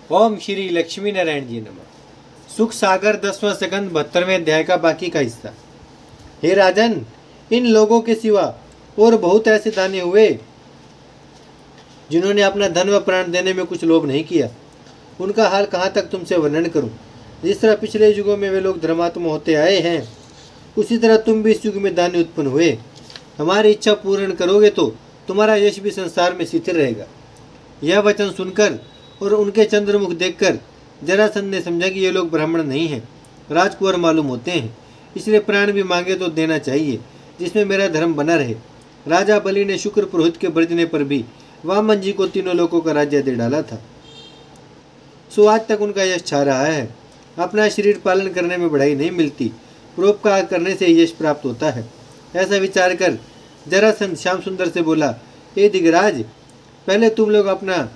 ओम श्री लक्ष्मी नारायण जी नमः। सुख सागर 10वां सकंद 72वें अध्याय का बाकी का हिस्सा। हे राजन, इन लोगों के सिवा और बहुत ऐसे दानी हुए जिन्होंने अपना धन व प्राण देने में कुछ लोभ नहीं किया। उनका हाल कहाँ तक तुमसे वर्णन करूं। जिस तरह पिछले युगों में वे लोग धर्मात्मा होते आए हैं, उसी तरह तुम भी इस युग में दानी उत्पन्न हुए। हमारी इच्छा पूर्ण करोगे तो तुम्हारा यश भी संसार में स्थिर रहेगा। यह वचन सुनकर और उनके चंद्रमुख देखकर जरासंध ने समझा कि ये लोग ब्राह्मण नहीं हैं, राजकुंवर मालूम होते हैं, इसलिए प्राण भी मांगे तो देना चाहिए, जिसमें मेरा धर्म बना रहे। राजा बलि ने शुक्र पुरोहित के बरजने पर भी वामन जी को तीनों लोगों का राज्य दे डाला था। सो आज तक उनका यश छा रहा है। अपना शरीर पालन करने में बढ़ाई नहीं मिलती, परोपकार करने से यश प्राप्त होता है। ऐसा विचार कर जरासंध श्याम सुंदर से बोला, हे दिगराज, पहले तुम लोग अपना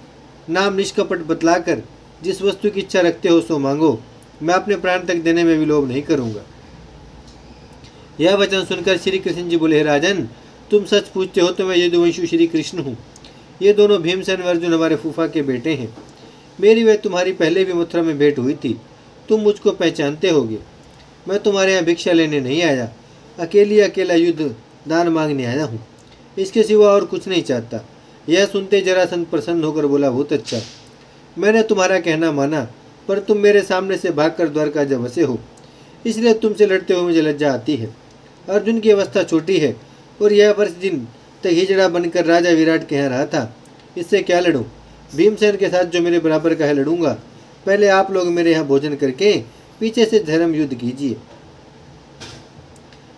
नाम निष्कपट बतलाकर जिस वस्तु की इच्छा रखते हो सो मांगो। मैं अपने प्राण तक देने में विलोभ नहीं करूंगा। यह वचन सुनकर श्री कृष्ण जी बोले, हे राजन, तुम सच पूछते हो तो मैं यदुवंशु श्री कृष्ण हूँ। ये दोनों भीमसेन व अर्जुन हमारे फूफा के बेटे हैं। मेरी वे तुम्हारी पहले भी मथुरा में भेंट हुई थी, तुम मुझको पहचानते होगे। मैं तुम्हारे यहाँ भिक्षा लेने नहीं आया, अकेला युद्ध दान मांगने आया हूँ। इसके सिवा और कुछ नहीं चाहता। यह सुनते जरासंध प्रसन्न होकर बोला, बहुत अच्छा, मैंने तुम्हारा कहना माना, पर तुम मेरे सामने से भागकर द्वारका जब बसे हो, इसलिए तुमसे लड़ते हुए मुझे लज्जा आती है। अर्जुन की अवस्था छोटी है और यह वर्ष दिन तक हिजड़ा बनकर राजा विराट के यहाँ रहा था, इससे क्या लड़ूं। भीमसेन के साथ जो मेरे बराबर का है लड़ूंगा। पहले आप लोग मेरे यहाँ भोजन करके पीछे से धर्म युद्ध कीजिए।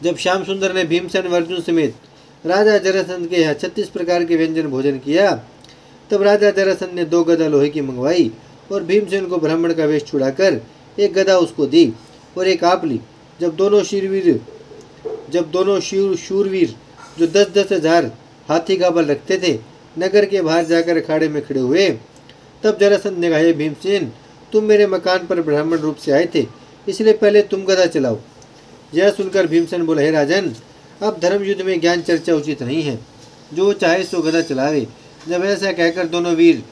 जब श्याम सुंदर ने भीमसेन व अर्जुन समेत राजा जरासंध के यहाँ 36 प्रकार के व्यंजन भोजन किया, तब राजा जरासंध ने 2 गदा लोहे की मंगवाई और भीमसेन को ब्राह्मण का वेश छुड़ाकर एक गदा उसको दी और एक आप ली। जब दोनों शूरवीर जो 10-10 हजार हाथी का बल रखते थे नगर के बाहर जाकर अखाड़े में खड़े हुए, तब जरासंध ने कहा, हे भीमसेन, तुम मेरे मकान पर ब्राह्मण रूप से आए थे, इसलिए पहले तुम गदा चलाओ। यह सुनकर भीमसेन बोला, हे राजन, अब धर्म युद्ध में ज्ञान चर्चा उचित नहीं है, जो चाहे सो गदा चलावे। जब ऐसा कहकर दोनों वीर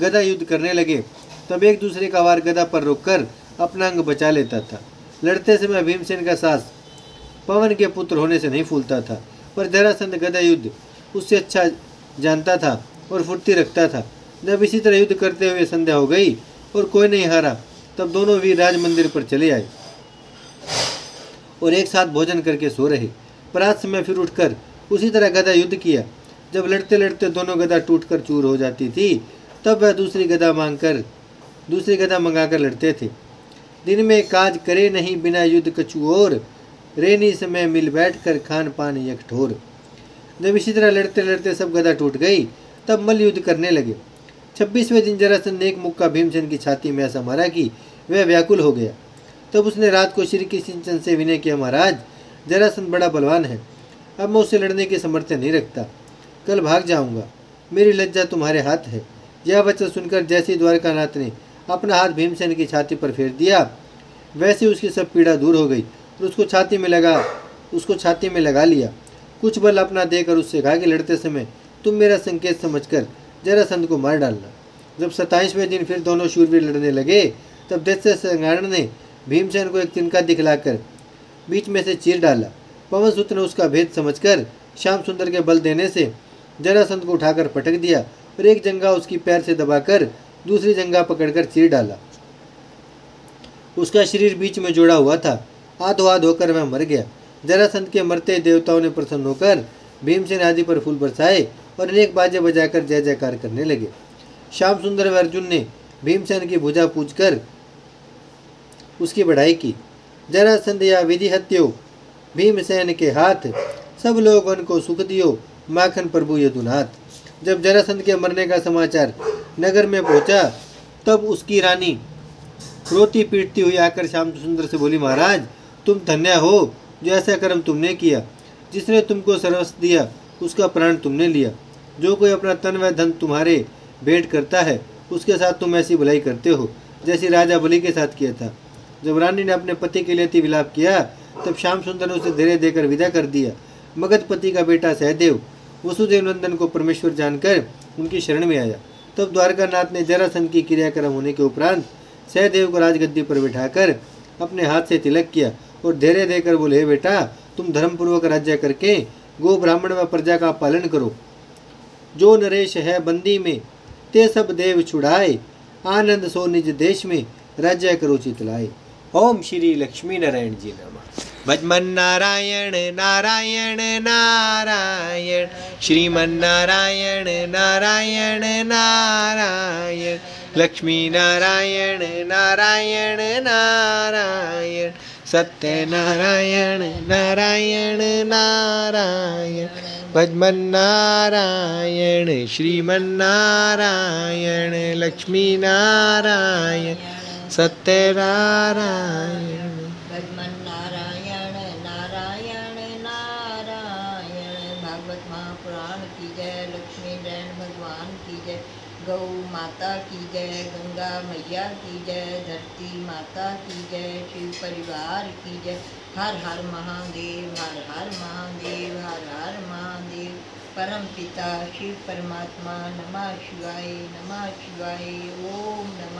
गदा युद्ध करने लगे, तब एक दूसरे का वार गदा पर रोककर अपना अंग बचा लेता था। लड़ते समय भीमसेन का सास पवन के पुत्र होने से नहीं फूलता था, पर जरासंध गदा युद्ध उससे अच्छा जानता था और फुर्ती रखता था। जब इसी तरह युद्ध करते हुए संध्या हो गई और कोई नहीं हारा, तब दोनों वीर राज मंदिर पर चले आए और एक साथ भोजन करके सो रहे। प्रात समय फिर उठकर उसी तरह गदा युद्ध किया। जब लड़ते लड़ते दोनों गदा टूटकर चूर हो जाती थी, तब वह दूसरी गदा मंगाकर लड़ते थे। दिन में काज करे नहीं बिना युद्ध कछु और, रेनी समय मिल बैठ कर खान पान एक ठोर। जब इसी तरह लड़ते लड़ते सब गदा टूट गई, तब मल्ल युद्ध करने लगे। 26वें दिन जरासंध ने एक मुक्का भीमसेन की छाती में ऐसा मारा कि वह व्याकुल हो गया। तब उसने रात को श्री कृष्ण से विनय किया, महाराज, जरासंध बड़ा बलवान है, अब मैं उससे लड़ने की सामर्थ्य नहीं रखता, कल भाग जाऊंगा, मेरी लज्जा तुम्हारे हाथ है। यह वचन सुनकर जैसे द्वारकानाथ ने अपना हाथ भीमसेन की छाती पर फेर दिया, वैसे उसकी सब पीड़ा दूर हो गई और उसको छाती में लगा लिया। कुछ बल अपना देकर उससे कहा कि लड़ते समय तुम मेरा संकेत समझकर जरासंध को मार डालना। जब 27वें दिन फिर दोनों शूरवीर लड़ने लगे, तब दैत्य संगारण ने भीमसेन को एक तिनका दिखलाकर बीच में से चीर डाला। पवनसुत ने उसका भेद समझकर श्याम सुंदर के बल देने से जरासंध को उठाकर पटक दिया और एक जंगा उसकी पैर से दबाकर दूसरी जंगा पकड़कर चीर डाला। उसका शरीर बीच में जोड़ा हुआ था, आधो-आध होकर वह मर गया। जरासंध के मरते देवताओं ने प्रसन्न होकर भीमसेन आदि पर फूल बरसाए और अनेक बाजे बजाकर जय जयकार करने लगे। श्याम सुंदर व अर्जुन ने भीमसेन की भुजा पूजकर उसकी बढ़ाई की। जरासंध या विधि हत्यो भीमसेन के हाथ, सब लोगों को सुख दियो माखन प्रभु यदुनाथ। जब जरासंध के मरने का समाचार नगर में पहुंचा, तब उसकी रानी रोती पीटती हुई आकर श्याम सुंदर से बोली, महाराज, तुम धन्य हो जो ऐसा कर्म तुमने किया। जिसने तुमको सर्वस्व दिया उसका प्राण तुमने लिया। जो कोई अपना तन व धन तुम्हारे भेंट करता है, उसके साथ तुम ऐसी भलाई करते हो जैसी राजा बलि के साथ किया था। जब रानी ने अपने पति के लिए अति विलाप किया, तब श्याम सुंदर ने उसे धैर्य देकर विदा कर दिया। मगधपति का बेटा सहदेव वसुदेव नंदन को परमेश्वर जानकर उनकी शरण में आया। तब द्वारकानाथ ने जरासंध की क्रियाक्रम होने के उपरांत सहदेव को राजगद्दी पर बिठाकर अपने हाथ से तिलक किया और धैर्य देकर बोले, बेटा तुम धर्मपूर्वक राज्य करके गो ब्राह्मण व प्रजा का पालन करो। जो नरेश है बंदी में ते सब देव छुड़ाए, आनंद सो निज देश में राज्य करो चितलाए। ओम श्री लक्ष्मी नारायण जी नमः। भजमन नारायण नारायण नारायण, श्रीमन नारायण नारायण नारायण, लक्ष्मी नारायण नारायण नारायण, सत्य नारायण नारायण नारायण, भजमन नारायण श्रीमन नारायण, लक्ष्मी नारायण सत्य नारायण। भगवान नारायण नारायण नारायण। भागवत महापुराण की जय, लक्ष्मी नारायण भगवान की जय, गौ माता की जय, गंगा मैया की जय, धरती माता की जय, शिव परिवार की जय। हर हर महादेव, हर हर महादेव, हर हर महादेव। परम पिता शिव परमात्मा नमः शिवाय, नमः शिवाय। ओम नमः